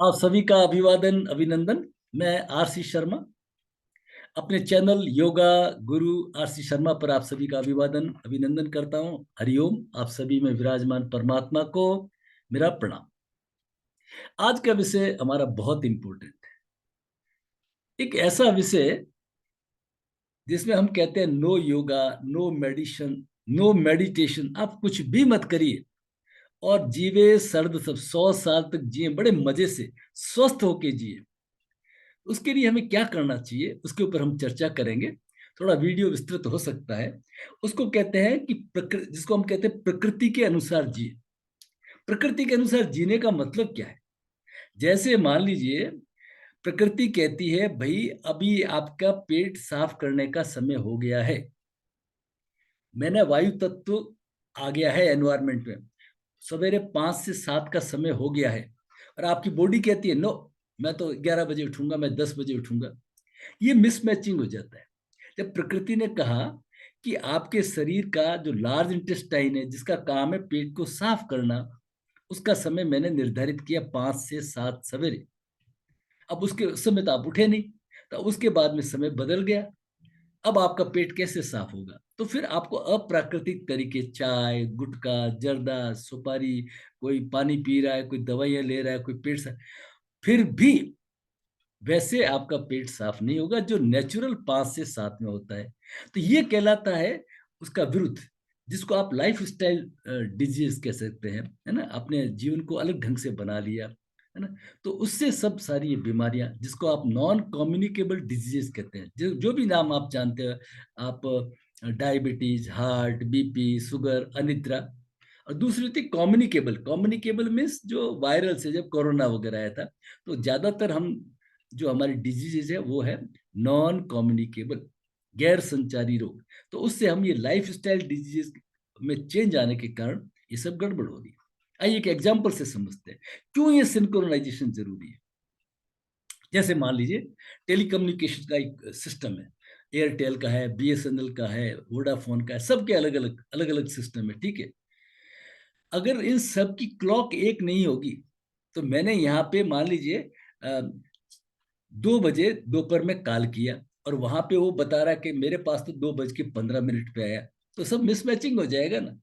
आप सभी का अभिवादन अभिनंदन। मैं आरसी शर्मा अपने चैनल योगा गुरु आरसी शर्मा पर आप सभी का अभिवादन अभिनंदन करता हूं। हरिओम। आप सभी में विराजमान परमात्मा को मेरा प्रणाम। आज का विषय हमारा बहुत इंपॉर्टेंट है। एक ऐसा विषय जिसमें हम कहते हैं no yoga, no medicine, no meditation, आप कुछ भी मत करिए और जीवे सर्द सब 100 साल तक जिए बड़े मजे से, स्वस्थ होके जिए। उसके लिए हमें क्या करना चाहिए उसके ऊपर हम चर्चा करेंगे। थोड़ा वीडियो विस्तृत हो सकता है। उसको कहते हैं कि जिसको हम कहते हैं प्रकृति के अनुसार जिए। प्रकृति के अनुसार जीने का मतलब क्या है? जैसे मान लीजिए, प्रकृति कहती है भाई अभी आपका पेट साफ करने का समय हो गया है। मैंने वायु तत्व आ गया है एनवायरमेंट में, सवेरे 5 से 7 का समय हो गया है और आपकी बॉडी कहती है नो, मैं तो 11 बजे उठूंगा, मैं 10 बजे उठूंगा। ये मिसमैचिंग हो जाता है। जब प्रकृति ने कहा कि आपके शरीर का जो लार्ज इंटेस्टाइन है जिसका काम है पेट को साफ करना, उसका समय मैंने निर्धारित किया 5 से 7 सवेरे। अब उसके उस समय तो आप उठे नहीं, तो उसके बाद में समय बदल गया। अब आपका पेट कैसे साफ होगा? तो फिर आपको अप्राकृतिक तरीके, चाय, गुटखा, जर्दा, सुपारी, कोई पानी पी रहा है, कोई दवाइयां ले रहा है, कोई पेट साफ, फिर भी वैसे आपका पेट साफ नहीं होगा जो नेचुरल 5 से 7 में होता है। तो ये कहलाता है उसका विरुद्ध, जिसको आप लाइफ स्टाइल डिजीज कह सकते हैं, है ना। अपने जीवन को अलग ढंग से बना लिया, है ना। तो उससे सब सारी ये बीमारियां, जिसको आप नॉन कम्युनिकेबल डिजीज कहते हैं, जो जो भी नाम आप जानते हो आप, डायबिटीज, हार्ट, बीपी, शुगर, अनिद्रा। और दूसरी थी कम्युनिकेबल। कम्युनिकेबल मीन्स जो वायरल से, जब कोरोना वगैरह आया था तो ज्यादातर हम जो हमारी डिजीजेज है वो है नॉन कम्युनिकेबल, गैर संचारी रोग। तो उससे हम ये लाइफ स्टाइल डिजीजेस में चेंज आने के कारण ये सब गड़बड़ हो रही है। आइए एक एग्जांपल से समझते हैं क्यों ये सिंक्रोनाइजेशन जरूरी है। जैसे मान लीजिए, टेलीकम्युनिकेशन का एक सिस्टम है, एयरटेल का है, बीएसएनएल का है, वोडाफोन का है, सबके अलग अलग सिस्टम है, ठीक है। अगर इन सब की क्लॉक एक नहीं होगी, तो मैंने यहाँ पे मान लीजिए 2 बजे दोपहर में कॉल किया और वहां पे वो बता रहा है कि मेरे पास तो 2:15 पे आया, तो सब मिसमैचिंग हो जाएगा ना।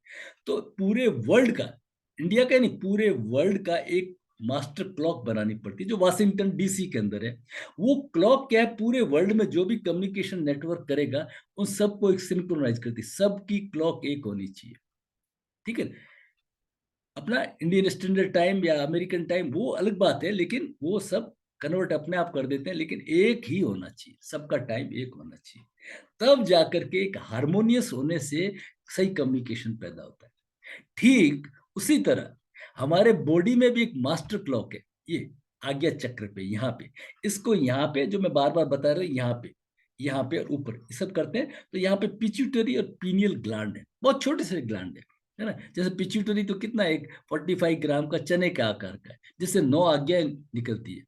तो पूरे वर्ल्ड का, इंडिया का नहीं, पूरे वर्ल्ड का एक मास्टर क्लॉक बनानी पड़ती है जो वाशिंगटन डीसी के अंदर है। वो क्लॉक क्या है, पूरे वर्ल्ड में जो भी कम्युनिकेशन नेटवर्क करेगा उन सबको एक सिंक्रोनाइज करती है। सबकी क्लॉक एक होनी चाहिए, ठीक है। अपना इंडियन स्टैंडर्ड टाइम या अमेरिकन टाइम वो अलग बात है, लेकिन वो सब कन्वर्ट अपने आप कर देते हैं, लेकिन एक ही होना चाहिए, सबका टाइम एक होना चाहिए। तब जाकर के एक हारमोनियस होने से सही कम्युनिकेशन पैदा होता है। ठीक उसी तरह हमारे बॉडी में भी एक मास्टर क्लॉक है, ये आज्ञा चक्र पे, यहाँ पे, इसको यहाँ पे जो मैं बार बार बता रहा हूँ, यहाँ पे और ऊपर ये सब करते हैं। तो यहाँ पे पिट्यूटरी और पीनियल ग्लैंड है, बहुत छोटे से ग्लैंड है ना। जैसे पिट्यूटरी तो कितना, एक 45 ग्राम का चने के आकार का है, जिससे 9 आज्ञाएं निकलती है।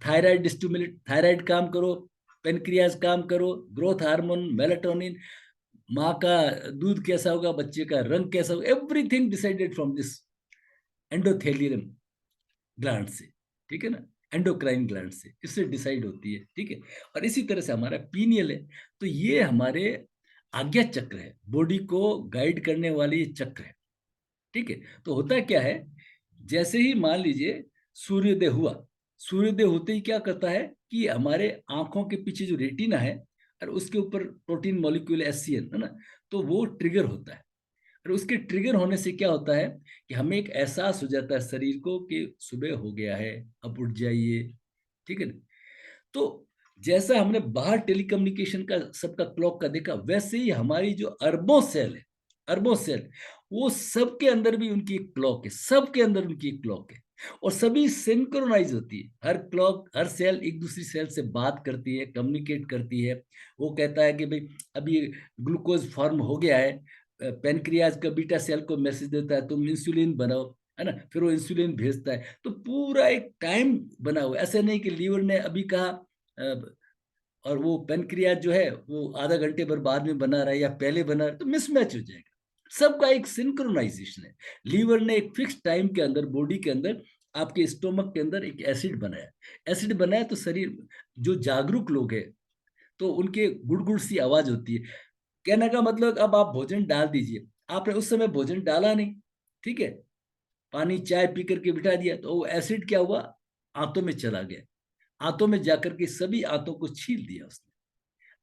थायराइड स्टिमुलेट, थायराइड काम करो, पेनक्रियाज काम करो, ग्रोथ हार्मोन, मेलाटोनिन, माँ का दूध कैसा होगा, बच्चे का रंग कैसा होगा, everything decided from this endothelium gland से, ठीक है ना। एंडोक्राइन ग्लैंड से इससे डिसाइड होती है, ठीक है। और इसी तरह से हमारा पीनियल है, तो ये हमारे आज्ञा चक्र है, बॉडी को गाइड करने वाली ये चक्र है, ठीक है। तो होता क्या है, जैसे ही मान लीजिए सूर्योदय हुआ, सूर्योदय होते ही क्या करता है कि हमारे आंखों के पीछे जो रेटिना है और उसके ऊपर प्रोटीन मॉलिक्यूल एससीएन है ना, तो वो ट्रिगर होता है। और उसके ट्रिगर होने से क्या होता है कि हमें एक एहसास हो जाता है शरीर को कि सुबह हो गया है, अब उठ जाइए, ठीक है ना। तो जैसा हमने बाहर टेलीकम्युनिकेशन का सबका क्लॉक का देखा, वैसे ही हमारी जो अरबों सेल है, अरबों सेल, वो सबके अंदर भी उनकी एक क्लॉक है, सबके अंदर उनकी एक क्लॉक है। और सभी सिंक्रोनाइज होती है, हर क्लॉक, हर सेल एक दूसरी सेल से बात करती है, कम्युनिकेट करती है। वो कहता है कि भाई अभी ग्लूकोज फॉर्म हो गया है, पेनक्रियाज का बीटा सेल को मैसेज देता है तुम इंसुलिन बनाओ, है ना, फिर वो इंसुलिन भेजता है। तो पूरा एक टाइम बना हुआ, ऐसे नहीं कि लीवर ने अभी कहा और वो पेनक्रियाज जो है वो आधा घंटे भर बाद में बना रहा है या पहले बना रहा है, तो मिसमैच हो जाएगा। सबका एक सिंक्रोनाइजेशन है। लीवर ने एक फिक्स टाइम के अंदर बॉडी के अंदर आपके स्टोमक के अंदर एक एसिड बनाया। एसिड बनाया तो शरीर, जो जागरूक लोग हैं तो उनके गुड़-गुड़ सी आवाज होती है। कहने का मतलब, अब आप भोजन डाल दीजिए, आपने उस समय भोजन डाला नहीं, ठीक है? पानी चाय पी करके बिठा दिया, तो वो एसिड क्या हुआ? आंतों में चला गया। आंतों में जाकर के सभी आंतों को छील दिया उसने।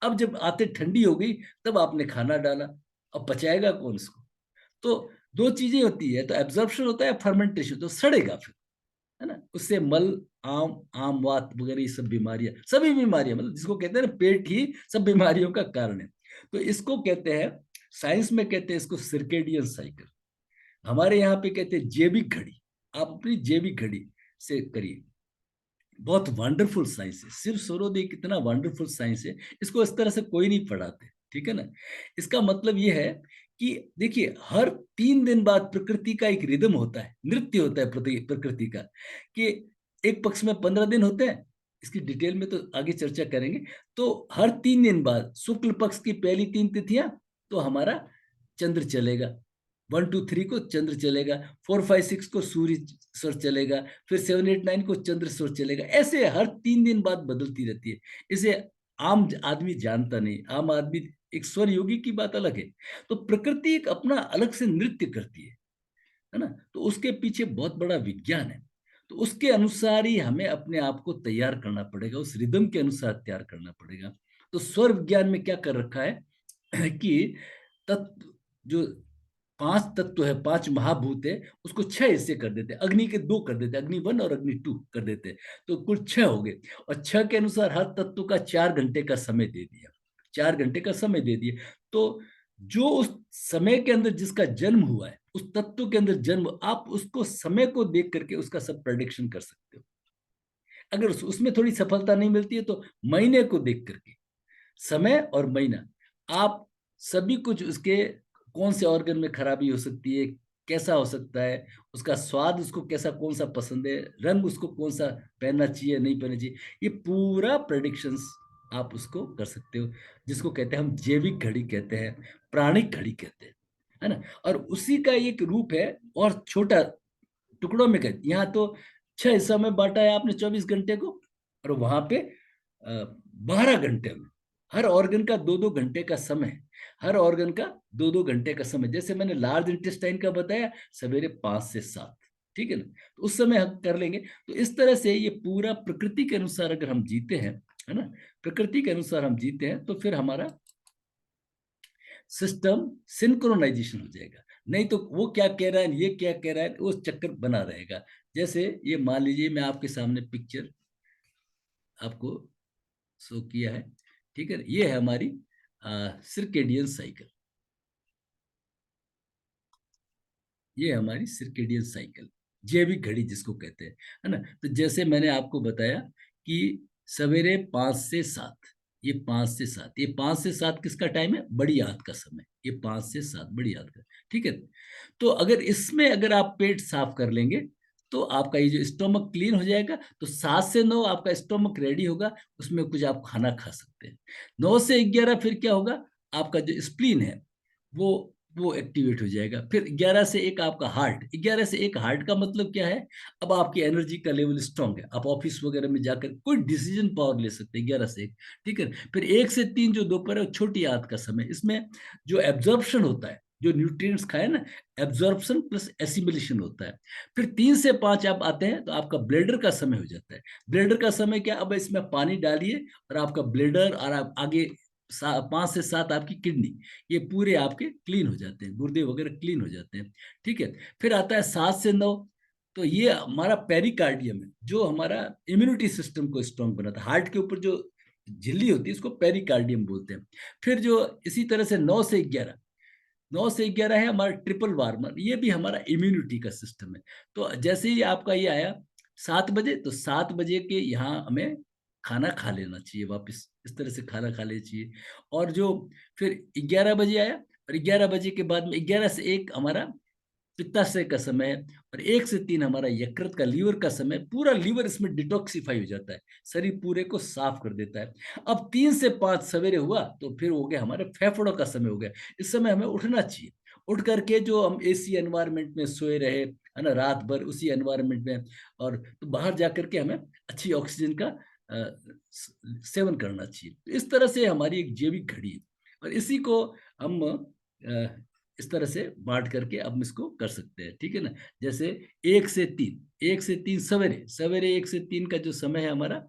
अब जब आंतें ठंडी हो गई, तब आपने खाना डाला। अब पचाएगा कौन इसको? तो 2 चीज़ें होती है, तो एब्ज़ॉर्प्शन होता है, फर्मेंटेशन, तो सड़ेगा फिर, है ना? उससे मल, आम वात वगैरह ये सब बीमारियाँ, सभी बीमारियाँ, मतलब जिसको कहते हैं ना, पेट ही सब बीमारियों का कारण है। तो इसको कहते हैं, साइंस में कहते हैं इसको सर्केडियन साइकिल। हमारे यहाँ पे कहते हैं जैविक घड़ी। आप अपनी जैविक घड़ी से करिए। बहुत वंडरफुल साइंस है, सिर्फ सूर्योदय कितना वंडरफुल साइंस है, इसको इस तरह से कोई नहीं पढ़ाते, ठीक है ना? इसका मतलब ये है कि देखिए, हर 3 दिन बाद प्रकृति का एक रिदम होता है, नृत्य होता है प्रकृति का, कि एक पक्ष में 15 दिन होते हैं। इसकी डिटेल में तो आगे चर्चा करेंगे। तो हर 3 दिन बाद शुक्ल पक्ष की पहली 3 तिथियां, तो हमारा चंद्र चलेगा। 1, 2, 3 को चंद्र चलेगा, 4, 5, 6 को सूर्य स्वर चलेगा, फिर 7, 8, 9 को चंद्र स्वर चलेगा। ऐसे हर 3 दिन बाद बदलती रहती है। इसे आम आदमी जानता नहीं। आम आदमी, एक स्वर योगी की बात अलग है। तो प्रकृति एक अपना अलग से नृत्य करती है ना? तो उसके पीछे बहुत बड़ा विज्ञान है। तो उसके अनुसार ही हमें अपने आप को तैयार करना पड़ेगा, उस रिदम के अनुसार तैयार करना पड़ेगा। तो स्वर विज्ञान में क्या कर रखा है कि तत्व, जो 5 तत्व है, 5 महाभूत है, उसको 6 हिस्से कर देते हैं। अग्नि के 2 कर देते हैं, अग्नि 1 और अग्नि 2 कर देते हैं। तो कुल 6 हो गए, और 6 के अनुसार हर तत्व का 4 घंटे का समय दे दिया। 4 घंटे का समय दे दिया। तो जो उस समय के अंदर जिसका जन्म हुआ है, उस तत्व के अंदर जन्म, आप उसको समय को देख करके उसका सब प्रेडिक्शन कर सकते हो। अगर उसमें थोड़ी सफलता नहीं मिलती है, तो महीने को देख करके, समय और महीना, आप सभी कुछ उसके, कौन से ऑर्गन में खराबी हो सकती है, कैसा हो सकता है, उसका स्वाद उसको कैसा, कौन सा पसंद है, रंग उसको कौन सा पहनना चाहिए, नहीं पहनना चाहिए, ये पूरा प्रेडिक्शंस आप उसको कर सकते हो। जिसको कहते हैं हम जैविक घड़ी कहते हैं, प्राणिक घड़ी कहते हैं, है ना? और उसी का एक रूप है, और छोटा टुकड़ों में कहते, यहाँ तो 6 हिस्सों में बांटा है आपने 24 घंटे को, और वहां पे 12 घंटे में, हर ऑर्गन का 2-2 घंटे का समय है। हर ऑर्गन का 2-2 घंटे का समय, जैसे मैंने लार्ज इंटेस्टाइन का बताया, सवेरे 5 से 7, ठीक है ना? तो उस समय हम कर लेंगे। तो इस तरह से ये पूरा प्रकृति के अनुसार अगर हम जीते हैं, है ना, प्रकृति के अनुसार हम जीते हैं, तो फिर हमारा सिस्टम सिंक्रोनाइजेशन हो जाएगा। नहीं तो वो क्या कह रहा है, ये क्या कह रहा है, वो चक्कर बना रहेगा। जैसे ये मान लीजिए, मैं आपके सामने पिक्चर आपको शो किया है, ठीक है? ये है हमारी सर्केडियन साइकिल। ये हमारी सर्केडियन साइकिल, जैविक घड़ी जिसको कहते हैं, है ना? तो जैसे मैंने आपको बताया कि सवेरे 5 से 7, ये 5 से 7, ये 5 से 7 किसका टाइम है? बड़ी आंत का समय। ये 5 से 7 बड़ी आंत का, ठीक है? तो अगर इसमें अगर आप पेट साफ कर लेंगे, तो आपका ये जो स्टोमक क्लीन हो जाएगा। तो 7 से 9 आपका स्टोमक रेडी होगा, उसमें कुछ आप खाना खा सकते हैं। 9 से 11 फिर क्या होगा? आपका जो स्प्लीन है, वो वो एक्टिवेट हो जाएगा। फिर 11 से 1 आपका हार्ट, 11 से 1 हार्ट का मतलब क्या है? अब आपकी एनर्जी का लेवल स्ट्रांग है, आप ऑफिस वगैरह में जाकर कोई डिसीजन पावर ले सकते हैं 11 से 1, ठीक है? फिर 1 से 3 जो दोपहर है, छोटी आंत का समय, इसमें जो एब्जॉर्प्शन होता है, जो न्यूट्रिएंट्स खाए ना, एब्जॉर्प्शन प्लस एसिमिलेशन होता है। फिर 3 से 5 आप आते हैं, तो आपका ब्लेडर का समय हो जाता है। ब्लेडर का समय क्या? अब इसमें पानी डालिए, और आपका ब्लेडर, और आप आगे 5 से 7 आपकी किडनी, ये पूरे आपके क्लीन हो जाते हैं, गुर्दे वगैरह क्लीन हो जाते हैं, ठीक है? फिर आता है 7 से 9, तो ये हमारा पेरिकार्डियम है, जो हमारा इम्यूनिटी सिस्टम को स्ट्रांग बनाता है। हार्ट के ऊपर जो झिल्ली होती है, इसको पेरिकार्डियम बोलते हैं। फिर जो इसी तरह से 9 से 11, 9 से 11 है हमारा ट्रिपल वार्मर, ये भी हमारा इम्यूनिटी का सिस्टम है। तो जैसे ही आपका ये आया 7 बजे, तो 7 बजे के यहाँ हमें खाना खा लेना चाहिए वापस, इस तरह से खाना खा लेना चाहिए। और जो फिर 11 बजे आया, और 11 बजे के बाद में 11 से 1 हमारा पित्ताशय का समय है, और 1 से 3 हमारा यकृत का, लीवर का समय। पूरा लीवर इसमें डिटॉक्सिफाई हो जाता है, शरीर पूरे को साफ कर देता है। अब 3 से 5 सवेरे हुआ, तो फिर हो गया हमारे फेफड़ों का समय हो गया। इस समय हमें उठना चाहिए। उठ करके जो हम एसी एनवायरनमेंट में सोए रहे, है ना, रात भर उसी एनवायरनमेंट में, और तो बाहर जाकर के हमें अच्छी ऑक्सीजन का सेवन करना चाहिए। तो इस तरह से हमारी एक जैविक घड़ी है, और इसी को हम इस तरह से बांट करके अब इसको कर सकते हैं, ठीक है ना। जैसे 1 से 3, 1 से 3 सवेरे, सवेरे 1 से 3 का जो समय है हमारा,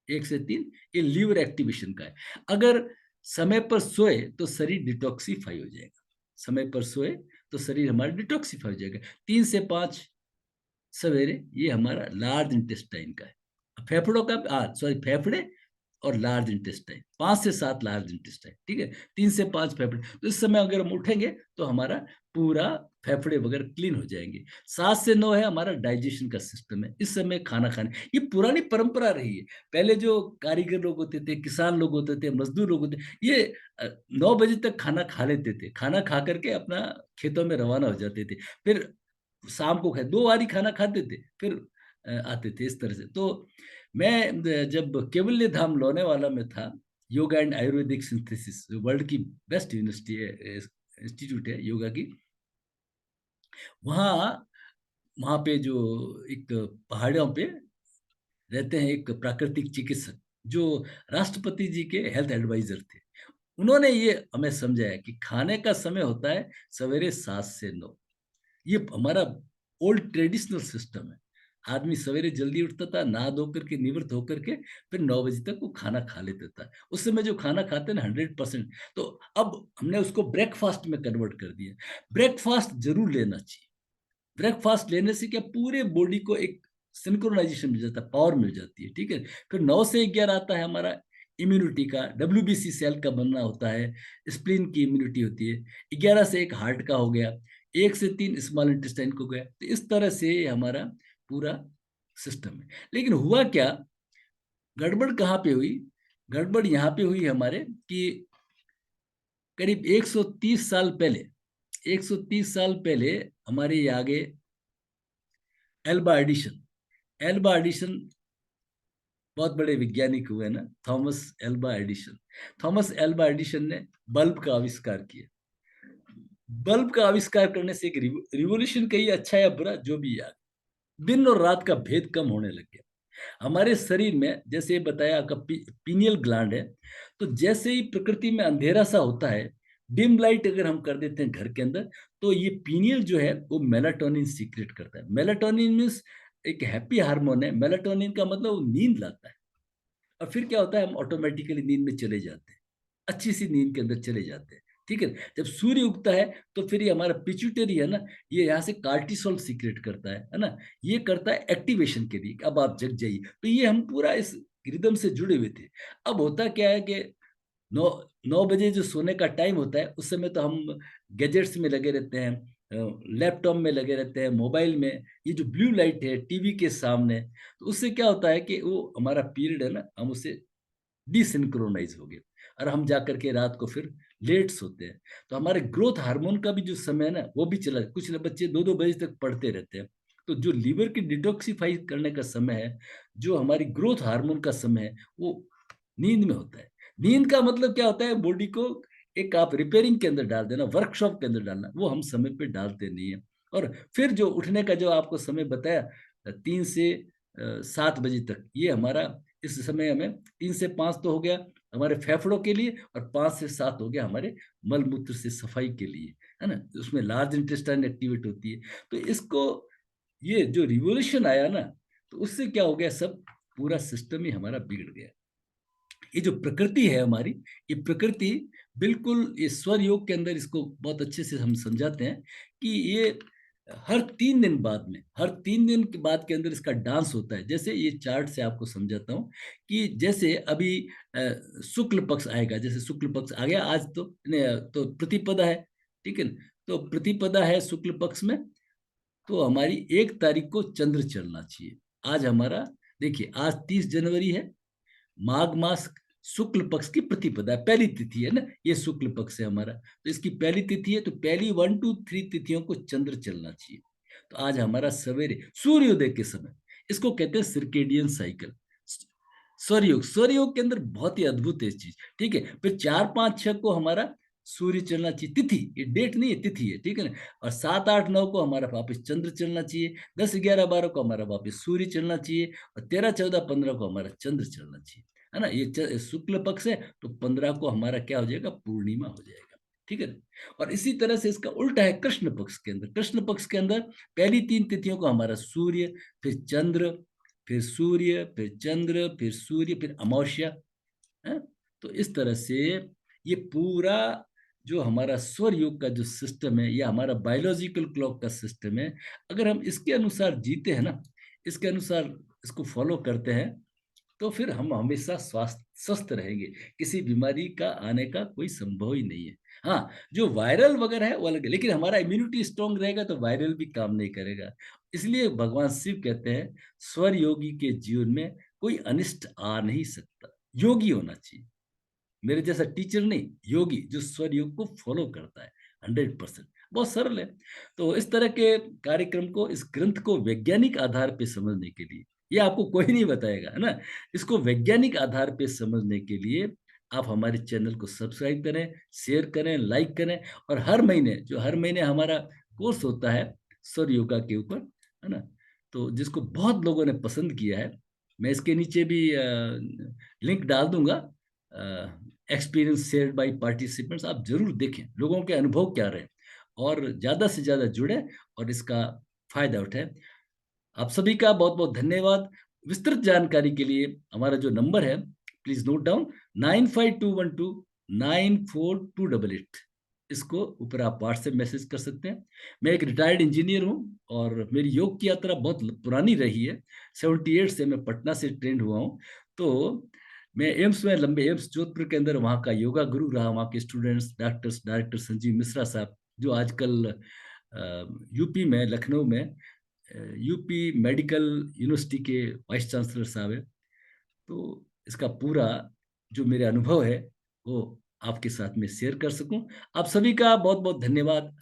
1 से 3, ये लीवर एक्टिवेशन का है। अगर समय पर सोए तो शरीर डिटॉक्सिफाई हो जाएगा, समय पर सोए तो शरीर हमारा डिटॉक्सिफाई हो जाएगा। 3 से 5 सवेरे, ये हमारा लार्ज इंटेस्टाइन का है। फेफड़ों का, सॉरी, फेफड़े और लार्ज इंटेस्टाइन, 5 से 7 लार्ज इंटेस्टाइन, ठीक है, 3 से 5 फेफड़े। तो इस समय अगर हम उठेंगे तो हमारा पूरा फेफड़े वगैरह क्लीन हो जाएंगे। 7 से 9 है हमारा डाइजेशन का सिस्टम है, इस समय खाना खाने, ये पुरानी परंपरा रही है। पहले जो कारीगर लोग होते थे, किसान लोग होते थे, मजदूर लोग होते, ये 9 बजे तक खाना खा लेते थे, खाना खा करके अपना खेतों में रवाना हो जाते थे, फिर शाम को खाए 2 बारी खाना खाते थे, फिर आते थे इस तरह से। तो मैं जब केवल्य धाम लोनावाला में था, yoga and Ayurvedic synthesis, world की बेस्ट यूनिवर्सिटी है, इंस्टीट्यूट है योगा की, वहाँ वहाँ पे जो एक पहाड़ियों पे रहते हैं एक प्राकृतिक चिकित्सक, जो राष्ट्रपति जी के हेल्थ एडवाइजर थे। उन्होंने ये हमें समझाया कि खाने का समय होता है सवेरे 7 से 9, ये हमारा ओल्ड ट्रेडिशनल सिस्टम है। आदमी सवेरे जल्दी उठता था, नहा धो करके निवृत्त होकर के फिर 9 बजे तक वो खाना खा लेता था। उस समय जो खाना खाते हैं ना 100%, तो अब हमने उसको ब्रेकफास्ट में कन्वर्ट कर दिया। ब्रेकफास्ट जरूर लेना चाहिए। ब्रेकफास्ट लेने से क्या, पूरे बॉडी को एक सिंक्रोनाइजेशन मिल जाता है, पावर मिल जाती है, ठीक है। फिर 9 से 11 आता है हमारा इम्यूनिटी का, WBC सेल का बनना होता है, स्प्लीन की इम्यूनिटी होती है। 11 से 1 हार्ट का हो गया, 1 से 3 स्मॉल इंटेस्टाइन को गया। तो इस तरह से हमारा पूरा सिस्टम है। लेकिन हुआ क्या, गड़बड़ कहाँ पे हुई, गड़बड़ यहाँ पे हुई हमारे कि करीब 130 साल पहले, 130 साल पहले हमारे ये आगे एल्बा एडिशन, एल्बा एडिशन बहुत बड़े वैज्ञानिक हुए ना, Thomas Alva Edison. Thomas Alva Edison ने बल्ब का आविष्कार किया। बल्ब का आविष्कार करने से एक रिवोल्यूशन, कहिए अच्छा या बुरा जो भी यार, दिन और रात का भेद कम होने लग गया हमारे शरीर में। जैसे बताया आपका पीनियल ग्लैंड है, तो जैसे ही प्रकृति में अंधेरा सा होता है, डिम लाइट अगर हम कर देते हैं घर के अंदर, तो ये पीनियल जो है वो मेलाटोनिन सीक्रेट करता है। मेलाटोनिन मीन्स एक हैप्पी हार्मोन है। मेलाटोनिन का मतलब वो नींद लाता है, और फिर क्या होता है, हम ऑटोमेटिकली नींद में चले जाते हैं, अच्छी सी नींद के अंदर चले जाते हैं, ठीक है। जब सूर्य उगता है तो फिर ये हमारा पिट्यूटरी है ना, ये यहाँ से कार्टिसोल सीक्रेट करता है ना, ये करता है एक्टिवेशन के लिए, अब आप जग जाइए। तो ये हम पूरा इस रिदम से जुड़े हुए थे। अब होता क्या है कि 9 9 बजे जो सोने का टाइम होता है, उस समय तो हम गैजेट्स में लगे रहते हैं, लैपटॉप में लगे रहते हैं, मोबाइल में, ये जो ब्लू लाइट है टीवी के सामने, तो उससे क्या होता है कि वो हमारा पीरियड है ना, हम उससे डिसिंक्रोनाइज हो गए, और हम जाकर के रात को फिर लेट सोते हैं। तो हमारे ग्रोथ हार्मोन का भी जो समय है ना, वो भी चला। कुछ बच्चे 2 2 बजे तक पढ़ते रहते हैं। तो जो लीवर की डिटॉक्सिफाई करने का समय है, जो हमारी ग्रोथ हार्मोन का समय है, वो नींद में होता है। नींद का मतलब क्या होता है, बॉडी को एक आप रिपेयरिंग के अंदर डाल देना, वर्कशॉप के अंदर डालना, वो हम समय पे डालते नहीं है। और फिर जो उठने का जो आपको समय बताया, 3 से 7 बजे तक, ये हमारा इस समय हमें 3 से 5 तो हो गया हमारे फेफड़ों के लिए, और 5 से 7 हो गया हमारे मल मूत्र से सफाई के लिए, है ना। उसमें लार्ज इंटेस्टाइन एक्टिवेट होती है। तो इसको, ये जो रिवोल्यूशन आया ना, तो उससे क्या हो गया, सब पूरा सिस्टम ही हमारा बिगड़ गया। ये जो प्रकृति है हमारी, ये प्रकृति बिल्कुल, ये स्वर योग के अंदर इसको बहुत अच्छे से हम समझाते हैं कि ये हर 3 दिन बाद में, हर 3 दिन के बाद के अंदर इसका डांस होता है। जैसे ये चार्ट से आपको समझाता हूँ कि जैसे अभी शुक्ल पक्ष आएगा, जैसे शुक्ल पक्ष आ गया आज, तो प्रतिपदा है, ठीक है ना। तो प्रतिपदा है शुक्ल पक्ष में, तो हमारी 1 तारीख को चंद्र चलना चाहिए। आज हमारा, देखिए आज 30 जनवरी है, माघ मास शुक्ल पक्ष की प्रतिपदा है, पहली तिथि है ना, ये शुक्ल पक्ष है हमारा, तो इसकी पहली तिथि है, तो पहली 1 2 3 तिथियों को चंद्र चलना चाहिए। तो आज हमारा सवेरे सूर्योदय के समय, इसको कहते हैं सर्केडियन साइकिल, स्वरयोग। स्वरयोग के अंदर बहुत ही अद्भुत है चीज, ठीक है। फिर 4 5 6 को हमारा सूर्य चलना चाहिए, तिथि, ये डेट नहीं है, तिथि है, ठीक है ना। और 7, 8, 9 को हमारा वापस चंद्र चलना चाहिए, 10, 11, 12 को हमारा वापस सूर्य चलना चाहिए, और 13, 14, 15 को हमारा चंद्र चलना चाहिए, है ना। ये शुक्ल पक्ष है, तो 15 को हमारा क्या हो जाएगा, पूर्णिमा हो जाएगा, ठीक है। और इसी तरह से इसका उल्टा है कृष्ण पक्ष के अंदर। कृष्ण पक्ष के अंदर पहली 3 तिथियों को हमारा सूर्य, फिर चंद्र, फिर सूर्य, फिर चंद्र, फिर सूर्य, फिर अमावस्या है। तो इस तरह से ये पूरा जो हमारा सौर योग का जो सिस्टम है, या हमारा बायोलॉजिकल क्लॉक का सिस्टम है, अगर हम इसके अनुसार जीते हैं ना, इसके अनुसार इसको फॉलो करते हैं, तो फिर हम हमेशा स्वास्थ्य स्वस्थ रहेंगे, किसी बीमारी का आने का कोई संभव ही नहीं है। हाँ, जो वायरल वगैरह है वो अलग है, लेकिन हमारा इम्यूनिटी स्ट्रांग रहेगा तो वायरल भी काम नहीं करेगा। इसलिए भगवान शिव कहते हैं, स्वर योगी के जीवन में कोई अनिष्ट आ नहीं सकता। योगी होना चाहिए, मेरे जैसा टीचर नहीं, योगी जो स्वर योग को फॉलो करता है 100%। बहुत सरल है। तो इस तरह के कार्यक्रम को, इस ग्रंथ को वैज्ञानिक आधार पे समझने के लिए, ये आपको कोई नहीं बताएगा, है ना। इसको वैज्ञानिक आधार पे समझने के लिए आप हमारे चैनल को सब्सक्राइब करें, शेयर करें, लाइक करें, और हर महीने हमारा कोर्स होता है सौर योगा के ऊपर, है ना। तो जिसको बहुत लोगों ने पसंद किया है, मैं इसके नीचे भी लिंक डाल दूंगा, एक्सपीरियंस शेयर्ड बाय पार्टिसिपेंट्स, आप जरूर देखें लोगों के अनुभव क्या रहे, और ज्यादा से ज्यादा जुड़े और इसका फायदा उठाएं। आप सभी का बहुत बहुत धन्यवाद। विस्तृत जानकारी के लिए हमारा जो नंबर है, प्लीज नोट डाउन, 9521294288। इसको ऊपर आप व्हाट्सएप मैसेज कर सकते हैं। मैं एक रिटायर्ड इंजीनियर हूं, और मेरी योग की यात्रा बहुत पुरानी रही है। 78 से मैं पटना से ट्रेंड हुआ हूं। तो मैं एम्स में, लंबे एम्स जोधपुर के अंदर, वहाँ का योगा गुरु रहा। वहाँ के students, doctors, director Sanjeev Mishra साहब, जो आजकल यूपी में, लखनऊ में यूपी मेडिकल यूनिवर्सिटी के वाइस चांसलर साहब है। तो इसका पूरा जो मेरे अनुभव है, वो आपके साथ में शेयर कर सकूं। आप सभी का बहुत बहुत धन्यवाद।